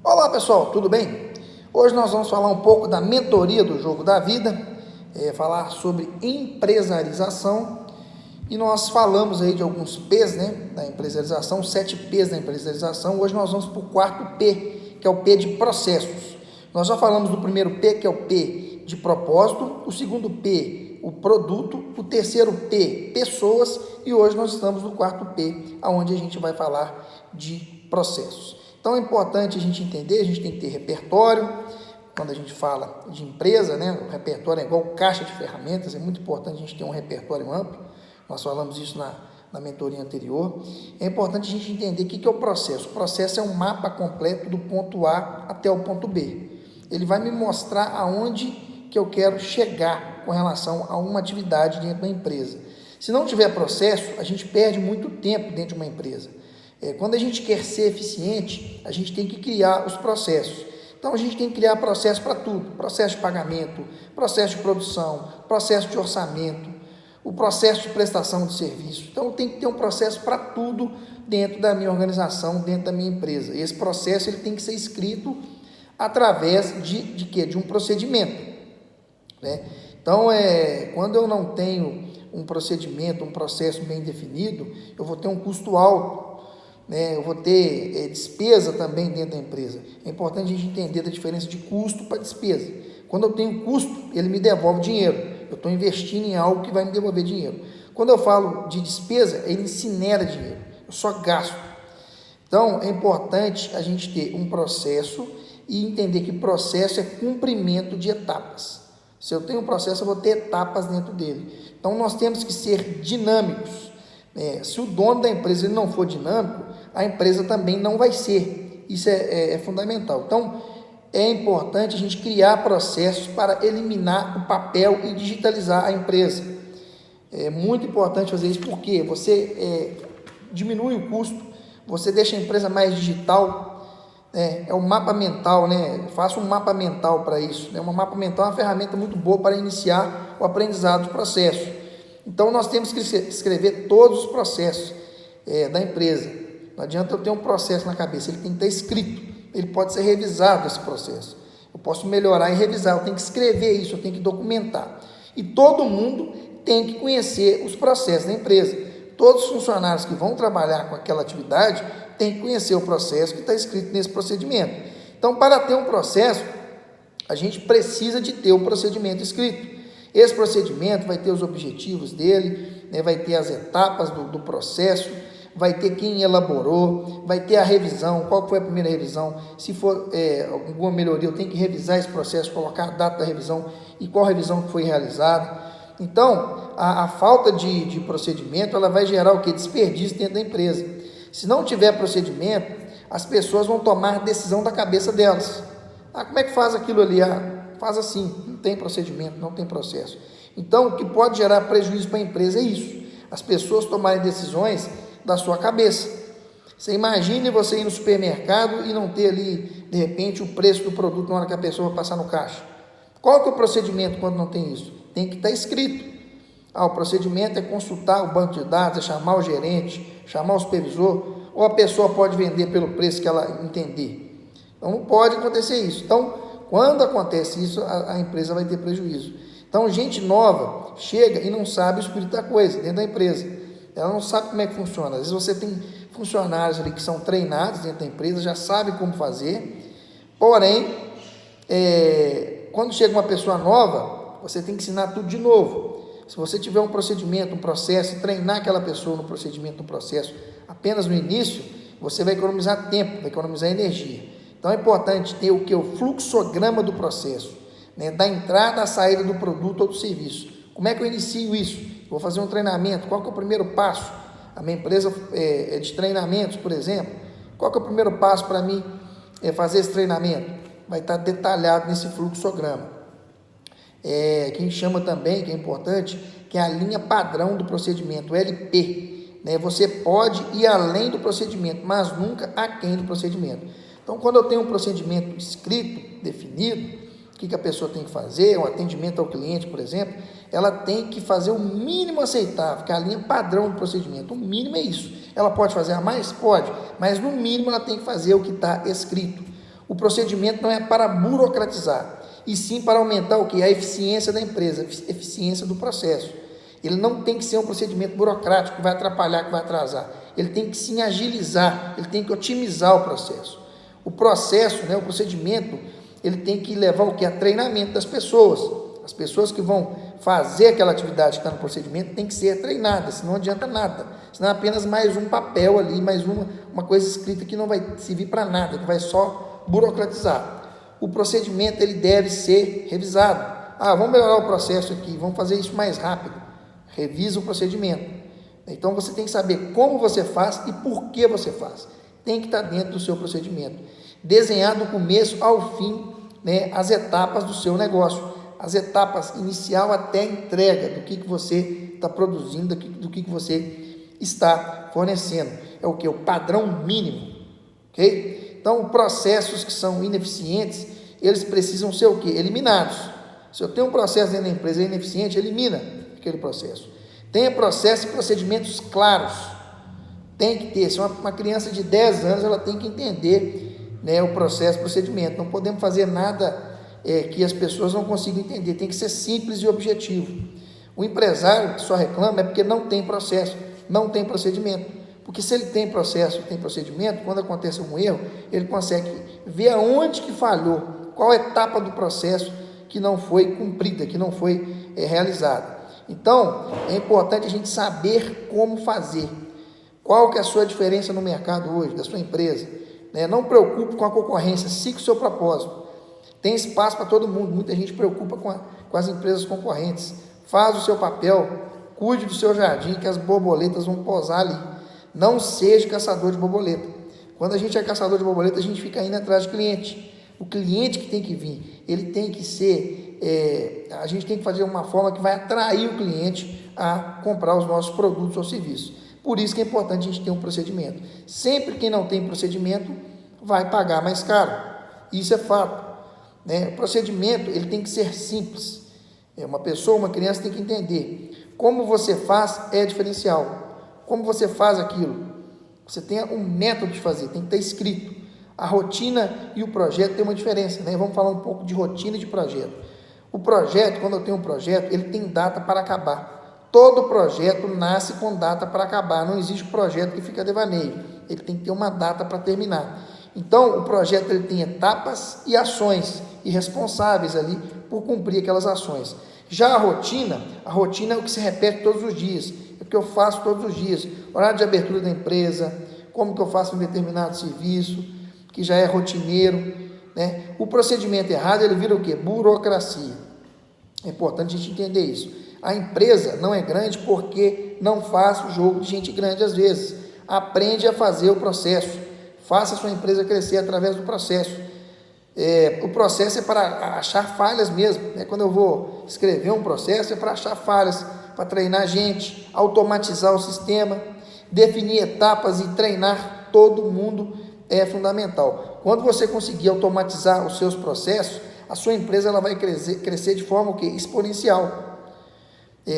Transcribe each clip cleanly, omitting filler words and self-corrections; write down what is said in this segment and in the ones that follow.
Olá pessoal, tudo bem? Hoje nós vamos falar um pouco da mentoria do jogo da vida, falar sobre empresarização e nós falamos aí de alguns P's, né, da empresarização, 7 P's da empresarização. Hoje nós vamos para o quarto P, que é o P de processos. Nós já falamos do primeiro P, que é o P de propósito, o segundo P, o produto, o terceiro P, pessoas, e hoje nós estamos no quarto P, onde a gente vai falar de processos. Então é importante a gente entender, a gente tem que ter repertório. Quando a gente fala de empresa, né, o repertório é igual caixa de ferramentas, é muito importante a gente ter um repertório amplo. Nós falamos isso na mentoria anterior. É importante a gente entender o que é o processo. O processo é um mapa completo do ponto A até o ponto B. Ele vai me mostrar aonde que eu quero chegar com relação a uma atividade dentro da empresa. Se não tiver processo, a gente perde muito tempo dentro de uma empresa. Quando a gente quer ser eficiente, a gente tem que criar os processos. Então, a gente tem que criar processo para tudo. Processo de pagamento, processo de produção, processo de orçamento, o processo de prestação de serviço. Então, tem que ter um processo para tudo dentro da minha organização, dentro da minha empresa. E esse processo ele tem que ser escrito através de quê? De um procedimento, né? Então, quando eu não tenho um procedimento, um processo bem definido, eu vou ter um custo alto. Eu vou ter despesa também dentro da empresa. É importante a gente entender a diferença de custo para despesa. Quando eu tenho custo, ele me devolve dinheiro. Eu estou investindo em algo que vai me devolver dinheiro. Quando eu falo de despesa, ele incinera dinheiro. Eu só gasto. Então, é importante a gente ter um processo e entender que processo é cumprimento de etapas. Se eu tenho um processo, eu vou ter etapas dentro dele. Então, nós temos que ser dinâmicos. Se o dono da empresa ele não for dinâmico, a empresa também não vai ser. Isso é fundamental. Então, é importante a gente criar processos para eliminar o papel e digitalizar a empresa. É muito importante fazer isso porque você diminui o custo, você deixa a empresa mais digital. É um mapa mental, né? Faça um mapa mental para isso. Um mapa mental é uma ferramenta muito boa para iniciar o aprendizado do processo. Então, nós temos que escrever todos os processos da empresa. Não adianta eu ter um processo na cabeça, ele tem que estar escrito. Ele pode ser revisado, esse processo. Eu posso melhorar e revisar, eu tenho que escrever isso, eu tenho que documentar. E todo mundo tem que conhecer os processos da empresa. Todos os funcionários que vão trabalhar com aquela atividade têm que conhecer o processo que está escrito nesse procedimento. Então, para ter um processo, a gente precisa de ter um procedimento escrito. Esse procedimento vai ter os objetivos dele, vai ter as etapas do processo, vai ter quem elaborou, vai ter a revisão, qual foi a primeira revisão, se for alguma melhoria, eu tenho que revisar esse processo, colocar a data da revisão e qual revisão foi realizada. Então, a falta de procedimento, ela vai gerar o quê? Desperdício dentro da empresa. Se não tiver procedimento, as pessoas vão tomar decisão da cabeça delas. Como é que faz aquilo ali? Faz assim, não tem procedimento, não tem processo. Então, o que pode gerar prejuízo para a empresa é isso, as pessoas tomarem decisões da sua cabeça. Você imagine você ir no supermercado e não ter ali, de repente, o preço do produto na hora que a pessoa vai passar no caixa. Qual que é o procedimento quando não tem isso? Tem que estar escrito. O procedimento é consultar o banco de dados, é chamar o gerente, chamar o supervisor, ou a pessoa pode vender pelo preço que ela entender. Então, não pode acontecer isso. Então, quando acontece isso, a empresa vai ter prejuízo. Então, gente nova chega e não sabe o espírito da coisa dentro da empresa. Ela não sabe como é que funciona. Às vezes você tem funcionários ali que são treinados dentro da empresa, já sabem como fazer. Porém, quando chega uma pessoa nova, você tem que ensinar tudo de novo. Se você tiver um procedimento, um processo, treinar aquela pessoa no procedimento, no processo, apenas no início, você vai economizar tempo, vai economizar energia. Então, é importante ter o que? O fluxograma do processo, da entrada à saída do produto ou do serviço. Como é que eu inicio isso? Vou fazer um treinamento, qual que é o primeiro passo? A minha empresa é de treinamentos, por exemplo. Qual que é o primeiro passo para mim fazer esse treinamento? Vai estar detalhado nesse fluxograma. Que a gente chama também, que é importante, que é a linha padrão do procedimento, o LP. Você pode ir além do procedimento, mas nunca aquém do procedimento. Então, quando eu tenho um procedimento escrito, definido, o que a pessoa tem que fazer, um atendimento ao cliente, por exemplo, ela tem que fazer o mínimo aceitável, que é a linha padrão do procedimento. O mínimo é isso. Ela pode fazer a mais? Pode, mas no mínimo ela tem que fazer o que está escrito. O procedimento não é para burocratizar, e sim para aumentar o que? A eficiência da empresa, a eficiência do processo. Ele não tem que ser um procedimento burocrático que vai atrapalhar, que vai atrasar. Ele tem que sim agilizar, ele tem que otimizar o processo. O processo, né, o procedimento, ele tem que levar o que? A treinamento das pessoas. As pessoas que vão fazer aquela atividade que está no procedimento tem que ser treinadas, senão não adianta nada. Senão é apenas mais um papel ali, mais uma coisa escrita que não vai servir para nada, que vai só burocratizar. O procedimento ele deve ser revisado. Vamos melhorar o processo aqui, vamos fazer isso mais rápido. Revisa o procedimento. Então você tem que saber como você faz e por que você faz. Tem que estar dentro do seu procedimento. Desenhar do começo ao fim, né, as etapas do seu negócio. As etapas inicial até a entrega do que você está produzindo, do que você está fornecendo. É o que? O padrão mínimo. Ok? Então, processos que são ineficientes, eles precisam ser o que? Eliminados. Se eu tenho um processo dentro da empresa ineficiente, elimina aquele processo. Tenha processo e procedimentos claros. Tem que ter. Se uma criança de 10 anos, ela tem que entender, né, o processo e procedimento. Não podemos fazer nada que as pessoas não consigam entender. Tem que ser simples e objetivo. O empresário que só reclama é porque não tem processo, não tem procedimento. Porque se ele tem processo, tem procedimento, quando acontece um erro, ele consegue ver aonde que falhou, qual etapa do processo que não foi cumprida, que não foi realizada. Então, é importante a gente saber como fazer. Qual que é a sua diferença no mercado hoje, da sua empresa? Não preocupe com a concorrência, siga o seu propósito. Tem espaço para todo mundo, muita gente preocupa com as empresas concorrentes. Faz o seu papel, cuide do seu jardim, que as borboletas vão pousar ali. Não seja caçador de borboleta. Quando a gente é caçador de borboleta, a gente fica indo atrás de cliente. O cliente que tem que vir, ele tem que ser, a gente tem que fazer uma forma que vai atrair o cliente a comprar os nossos produtos ou serviços. Por isso que é importante a gente ter um procedimento. Sempre quem não tem procedimento vai pagar mais caro. Isso é fato. O procedimento ele tem que ser simples. Uma pessoa, uma criança tem que entender. Como você faz é diferencial. Como você faz aquilo? Você tem um método de fazer, tem que estar escrito. A rotina e o projeto tem uma diferença, né? Vamos falar um pouco de rotina e de projeto. O projeto, quando eu tenho um projeto, ele tem data para acabar. Todo projeto nasce com data para acabar. Não existe projeto que fica devaneio. Ele tem que ter uma data para terminar. Então, o projeto ele tem etapas e ações e responsáveis ali por cumprir aquelas ações. Já a rotina é o que se repete todos os dias, é o que eu faço todos os dias. Horário de abertura da empresa, como que eu faço um determinado serviço, que já é rotineiro, né? O procedimento errado, ele vira o quê? Burocracia. É importante a gente entender isso. A empresa não é grande porque não faz o jogo de gente grande às vezes. Aprende a fazer o processo. Faça a sua empresa crescer através do processo. O processo é para achar falhas mesmo. Quando eu vou escrever um processo, é para achar falhas, para treinar gente, automatizar o sistema, definir etapas e treinar todo mundo é fundamental. Quando você conseguir automatizar os seus processos, a sua empresa ela vai crescer de forma exponencial.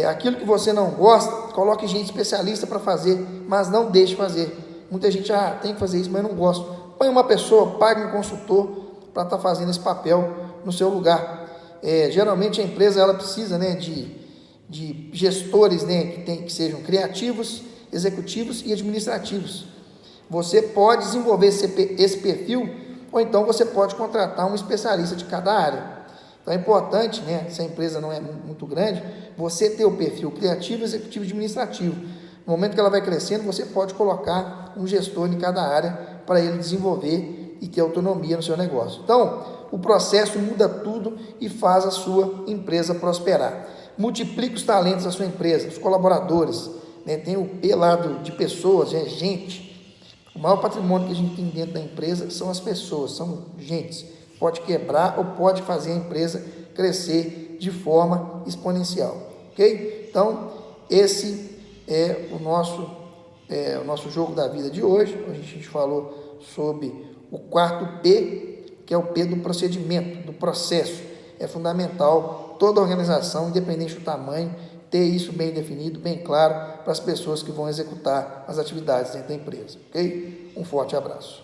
Aquilo que você não gosta, coloque gente especialista para fazer, mas não deixe fazer. Muita gente tem que fazer isso, mas eu não gosto. Põe uma pessoa, pague um consultor para estar fazendo esse papel no seu lugar. Geralmente a empresa ela precisa, né, de gestores, né, que sejam criativos, executivos e administrativos. Você pode desenvolver esse perfil, ou então você pode contratar um especialista de cada área. Então é importante, né, se a empresa não é muito grande, você ter o perfil criativo, executivo e administrativo. No momento que ela vai crescendo, você pode colocar um gestor em cada área para ele desenvolver e ter autonomia no seu negócio. Então, o processo muda tudo e faz a sua empresa prosperar. Multiplique os talentos da sua empresa, os colaboradores, né? Tem o P lá de pessoas, gente. O maior patrimônio que a gente tem dentro da empresa são as pessoas, são gente. Pode quebrar ou pode fazer a empresa crescer de forma exponencial, ok? Então, esse é o nosso jogo da vida de hoje. Hoje a gente falou sobre o quarto P, que é o P do procedimento, do processo. É fundamental toda organização, independente do tamanho, ter isso bem definido, bem claro, para as pessoas que vão executar as atividades dentro da empresa, ok? Um forte abraço.